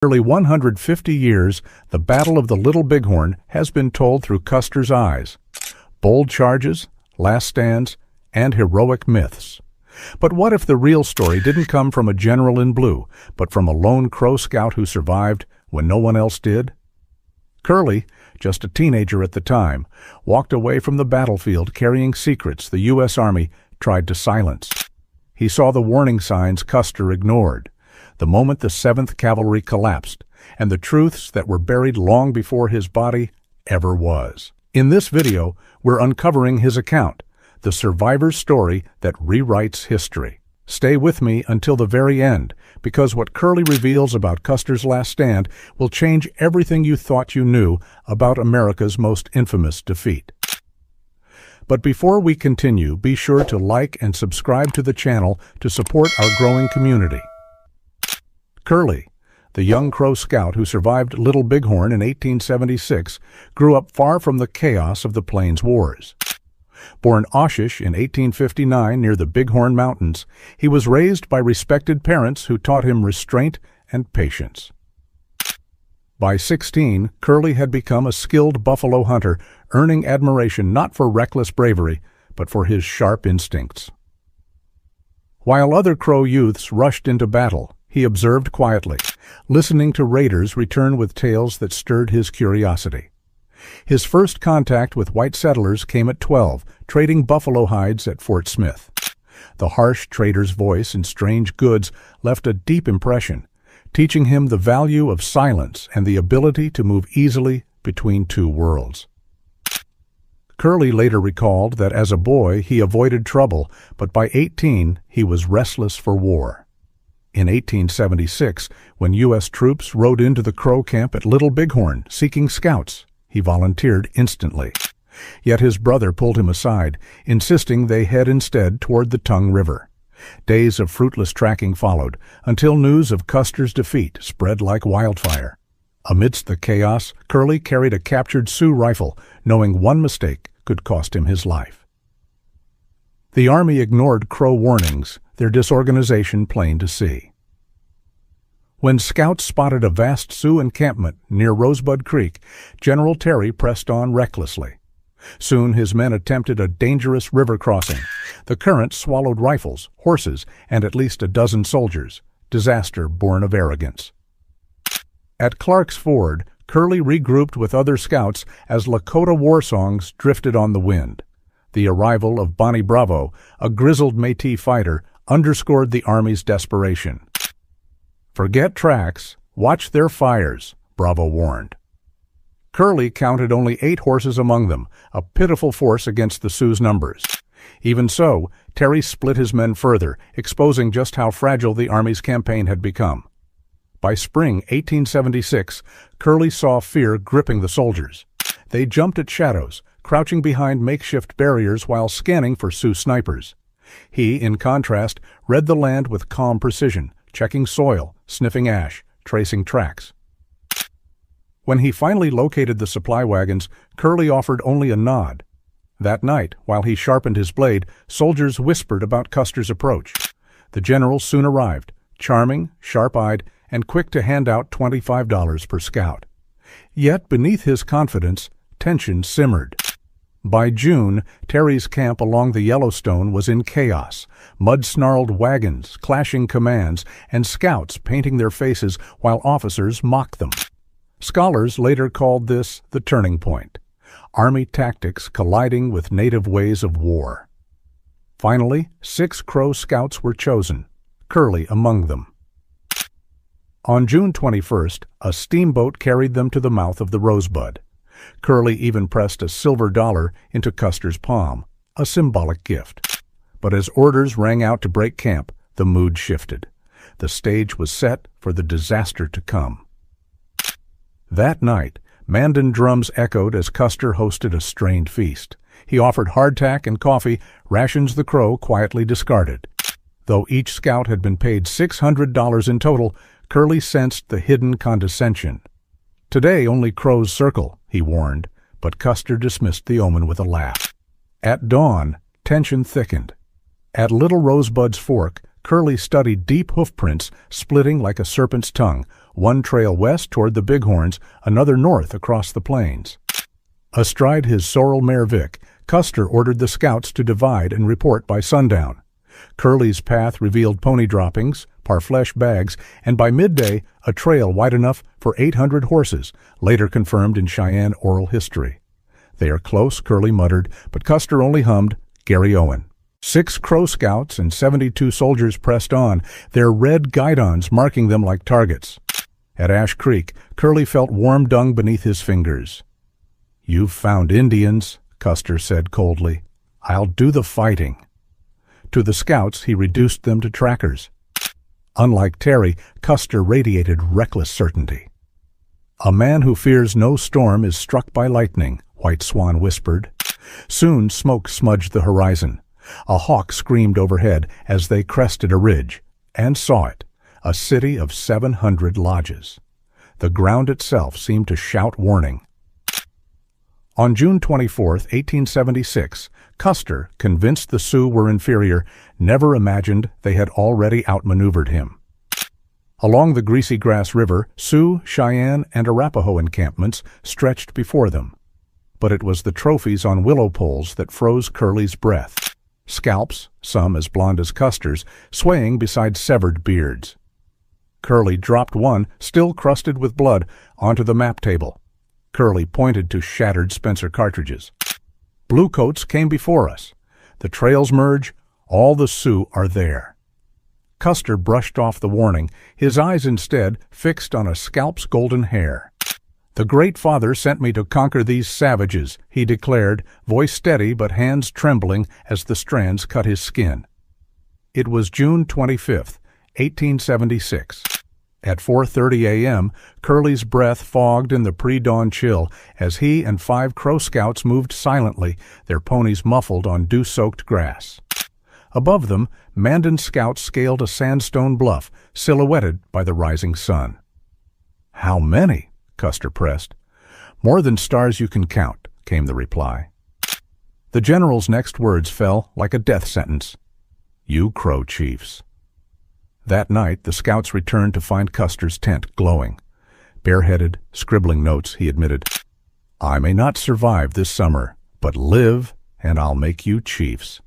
Nearly 150 years, the Battle of the Little Bighorn has been told through Custer's eyes. Bold charges, last stands, and heroic myths. But what if the real story didn't come from a general in blue, but from a lone Crow scout who survived when no one else did? Curly, just a teenager at the time, walked away from the battlefield carrying secrets the U.S. Army tried to silence. He saw the warning signs Custer ignored, the moment the 7th Cavalry collapsed, and the truths that were buried long before his body ever was. In this video, we're uncovering his account, the survivor's story that rewrites history. Stay with me until the very end, because what Curly reveals about Custer's last stand will change everything you thought you knew about America's most infamous defeat. But before we continue, be sure to like and subscribe to the channel to support our growing community. Curly, the young Crow scout who survived Little Bighorn in 1876, grew up far from the chaos of the Plains Wars. Born Oshish in 1859 near the Bighorn Mountains, he was raised by respected parents who taught him restraint and patience. By 16, Curly had become a skilled buffalo hunter, earning admiration not for reckless bravery, but for his sharp instincts. While other Crow youths rushed into battle, he observed quietly, listening to raiders return with tales that stirred his curiosity. His first contact with white settlers came at 12, trading buffalo hides at Fort Smith. The harsh trader's voice and strange goods left a deep impression, teaching him the value of silence and the ability to move easily between two worlds. Curly later recalled that as a boy he avoided trouble, but by 18 he was restless for war. In 1876, when U.S. troops rode into the Crow camp at Little Bighorn seeking scouts, he volunteered instantly. Yet his brother pulled him aside, insisting they head instead toward the Tongue River. Days of fruitless tracking followed, until news of Custer's defeat spread like wildfire. Amidst the chaos, Curly carried a captured Sioux rifle, knowing one mistake could cost him his life. The Army ignored Crow warnings, their disorganization plain to see. When scouts spotted a vast Sioux encampment near Rosebud Creek, General Terry pressed on recklessly. Soon his men attempted a dangerous river crossing. The current swallowed rifles, horses, and at least a dozen soldiers, disaster born of arrogance. At Clark's Ford, Curly regrouped with other scouts as Lakota war songs drifted on the wind. The arrival of Bonnie Bravo, a grizzled Métis fighter, underscored the Army's desperation. "Forget tracks, watch their fires," Bravo warned. Curly counted only 8 horses among them, a pitiful force against the Sioux's numbers. Even so, Terry split his men further, exposing just how fragile the Army's campaign had become. By spring 1876, Curly saw fear gripping the soldiers. They jumped at shadows, crouching behind makeshift barriers while scanning for Sioux snipers. He, in contrast, read the land with calm precision, checking soil, sniffing ash, tracing tracks. When he finally located the supply wagons, Curly offered only a nod. That night, while he sharpened his blade, soldiers whispered about Custer's approach. The general soon arrived, charming, sharp-eyed, and quick to hand out $25 per scout. Yet beneath his confidence, tension simmered. By June, Terry's camp along the Yellowstone was in chaos, mud-snarled wagons, clashing commands, and scouts painting their faces while officers mocked them. Scholars later called this the turning point, Army tactics colliding with native ways of war. Finally, 6 Crow scouts were chosen, Curly among them. On June 21st, a steamboat carried them to the mouth of the Rosebud. Curly even pressed a silver dollar into Custer's palm, a symbolic gift. But as orders rang out to break camp, the mood shifted. The stage was set for the disaster to come. That night, Mandan drums echoed as Custer hosted a strained feast. He offered hardtack and coffee, rations the Crow quietly discarded. Though each scout had been paid $600 in total, Curly sensed the hidden condescension. "Today only Crows circle," he warned, but Custer dismissed the omen with a laugh. At dawn, tension thickened. At Little Rosebud's fork, Curly studied deep hoofprints splitting like a serpent's tongue, one trail west toward the Bighorns, another north across the plains. Astride his sorrel mare Vic, Custer ordered the scouts to divide and report by sundown. Curley's path revealed pony droppings, parfleche bags, and by midday a trail wide enough for 800 horses, later confirmed in Cheyenne oral history. "They are close," Curley muttered, but Custer only hummed, "Gary Owen." 6 Crow scouts and 72 soldiers pressed on, their red guidons marking them like targets. At Ash Creek, Curley felt warm dung beneath his fingers. "You've found Indians," Custer said coldly. "I'll do the fighting." To the scouts, he reduced them to trackers. Unlike Terry, Custer radiated reckless certainty. "A man who fears no storm is struck by lightning," White Swan whispered. Soon smoke smudged the horizon. A hawk screamed overhead as they crested a ridge, and saw it, a city of 700 lodges. The ground itself seemed to shout warning. On June 24, 1876, Custer, convinced the Sioux were inferior, never imagined they had already outmaneuvered him. Along the Greasy Grass River, Sioux, Cheyenne, and Arapaho encampments stretched before them. But it was the trophies on willow poles that froze Curley's breath. Scalps, some as blond as Custer's, swaying beside severed beards. Curley dropped one, still crusted with blood, onto the map table. Curley pointed to shattered Spencer cartridges. "Bluecoats came before us. The trails merge. All the Sioux are there." Custer brushed off the warning, his eyes instead fixed on a scalp's golden hair. "The Great Father sent me to conquer these savages," he declared, voice steady but hands trembling as the strands cut his skin. It was June 25, 1876. At 4:30 a.m., Curley's breath fogged in the pre-dawn chill as he and 5 Crow scouts moved silently, their ponies muffled on dew-soaked grass. Above them, Mandan's scouts scaled a sandstone bluff, silhouetted by the rising sun. "How many?" Custer pressed. "More than stars you can count," came the reply. The general's next words fell like a death sentence. "You Crow chiefs." That night, the scouts returned to find Custer's tent glowing. Bareheaded, scribbling notes, he admitted, "I may not survive this summer, but live, and I'll make you chiefs."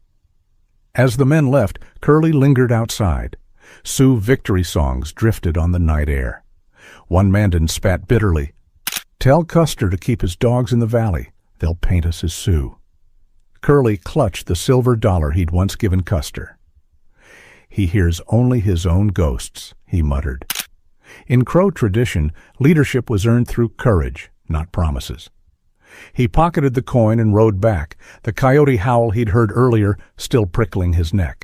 As the men left, Curley lingered outside. Sioux victory songs drifted on the night air. One Mandan spat bitterly, "Tell Custer to keep his dogs in the valley. They'll paint us as Sioux." Curley clutched the silver dollar he'd once given Custer. "He hears only his own ghosts," he muttered. In Crow tradition, leadership was earned through courage, not promises. He pocketed the coin and rode back, the coyote howl he'd heard earlier still prickling his neck.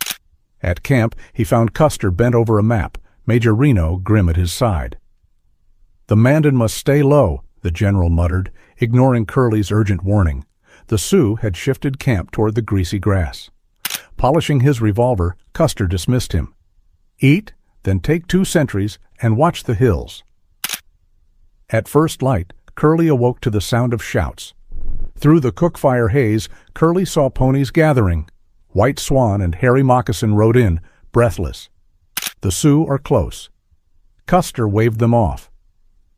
At camp, he found Custer bent over a map, Major Reno grim at his side. "The Mandan must stay low," the general muttered, ignoring Curley's urgent warning. The Sioux had shifted camp toward the greasy grass. Polishing his revolver, Custer dismissed him. "Eat, then take 2 sentries and watch the hills." At first light, Curley awoke to the sound of shouts. Through the cook-fire haze, Curley saw ponies gathering. White Swan and Hairy Moccasin rode in, breathless. The Sioux are close. Custer waved them off.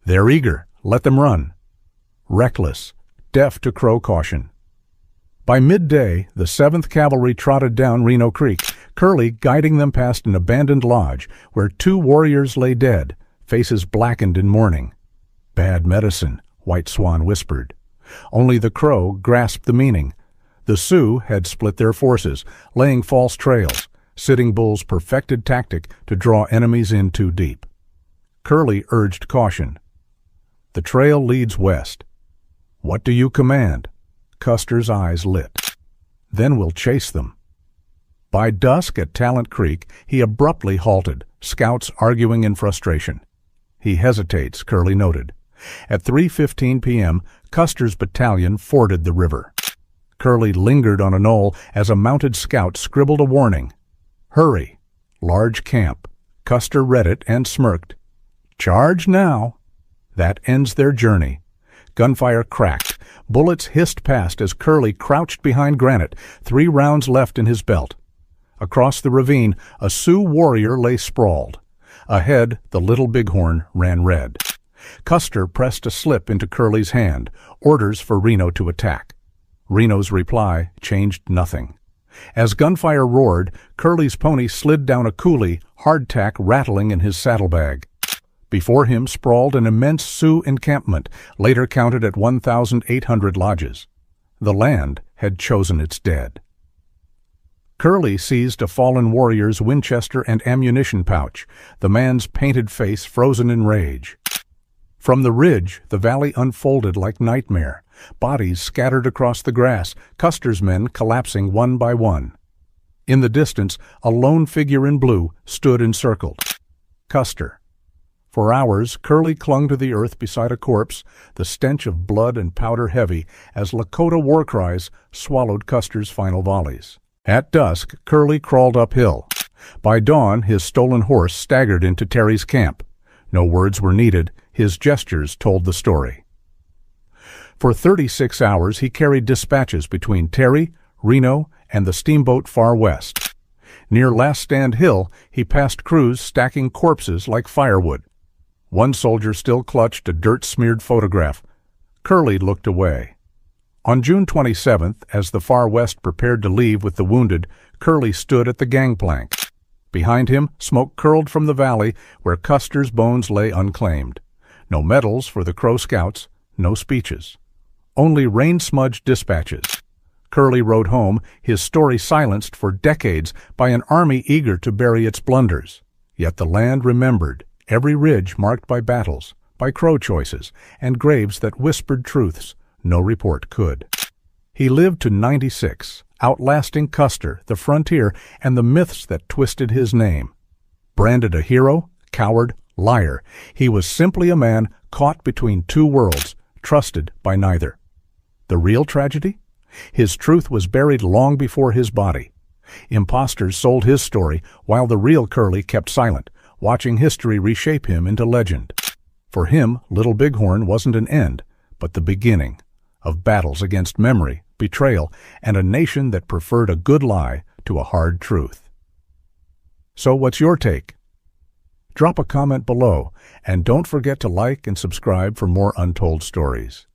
"They're eager. Let them run." Reckless, deaf to Crow caution. By midday, the 7th Cavalry trotted down Reno Creek, Curley guiding them past an abandoned lodge where 2 warriors lay dead, faces blackened in mourning. "Bad medicine," White Swan whispered. Only the Crow grasped the meaning. The Sioux had split their forces, laying false trails, Sitting Bull's perfected tactic to draw enemies in too deep. Curley urged caution. "The trail leads west." "What do you command?" Custer's eyes lit. "Then we'll chase them." By dusk at Talent Creek, he abruptly halted, scouts arguing in frustration. "He hesitates," Curley noted. At 3:15 p.m., Custer's battalion forded the river. Curley lingered on a knoll as a mounted scout scribbled a warning. "Hurry. Large camp." Custer read it and smirked. "Charge now." That ends their journey. Gunfire cracked. Bullets hissed past as Curley crouched behind granite, 3 rounds left in his belt. Across the ravine, a Sioux warrior lay sprawled. Ahead, the Little Bighorn ran red. Custer pressed a slip into Curly's hand, orders for Reno to attack. Reno's reply changed nothing. As gunfire roared, Curly's pony slid down a coulee, hardtack rattling in his saddlebag. Before him sprawled an immense Sioux encampment, later counted at 1,800 lodges. The land had chosen its dead. Curly seized a fallen warrior's Winchester and ammunition pouch, the man's painted face frozen in rage. From the ridge, the valley unfolded like nightmare, bodies scattered across the grass, Custer's men collapsing one by one. In the distance, a lone figure in blue stood encircled. Custer. For hours, Curly clung to the earth beside a corpse, the stench of blood and powder heavy, as Lakota war cries swallowed Custer's final volleys. At dusk, Curly crawled uphill. By dawn, his stolen horse staggered into Terry's camp. No words were needed. His gestures told the story. For 36 hours, he carried dispatches between Terry, Reno, and the steamboat Far West. Near Last Stand Hill, he passed crews stacking corpses like firewood. One soldier still clutched a dirt-smeared photograph. Curly looked away. On June 27th, as the Far West prepared to leave with the wounded, Curly stood at the gangplank. Behind him, smoke curled from the valley where Custer's bones lay unclaimed. No medals for the Crow Scouts, no speeches. Only rain-smudged dispatches. Curly rode home, his story silenced for decades by an army eager to bury its blunders. Yet the land remembered, every ridge marked by battles, by Crow choices, and graves that whispered truths no report could. He lived to 96, outlasting Custer, the frontier, and the myths that twisted his name. Branded a hero, coward, liar, he was simply a man caught between two worlds, trusted by neither. The real tragedy? His truth was buried long before his body. Imposters sold his story, while the real Curly kept silent, watching history reshape him into legend. For him, Little Bighorn wasn't an end, but the beginning of battles against memory, betrayal, and a nation that preferred a good lie to a hard truth. So what's your take? Drop a comment below, and don't forget to like and subscribe for more untold stories.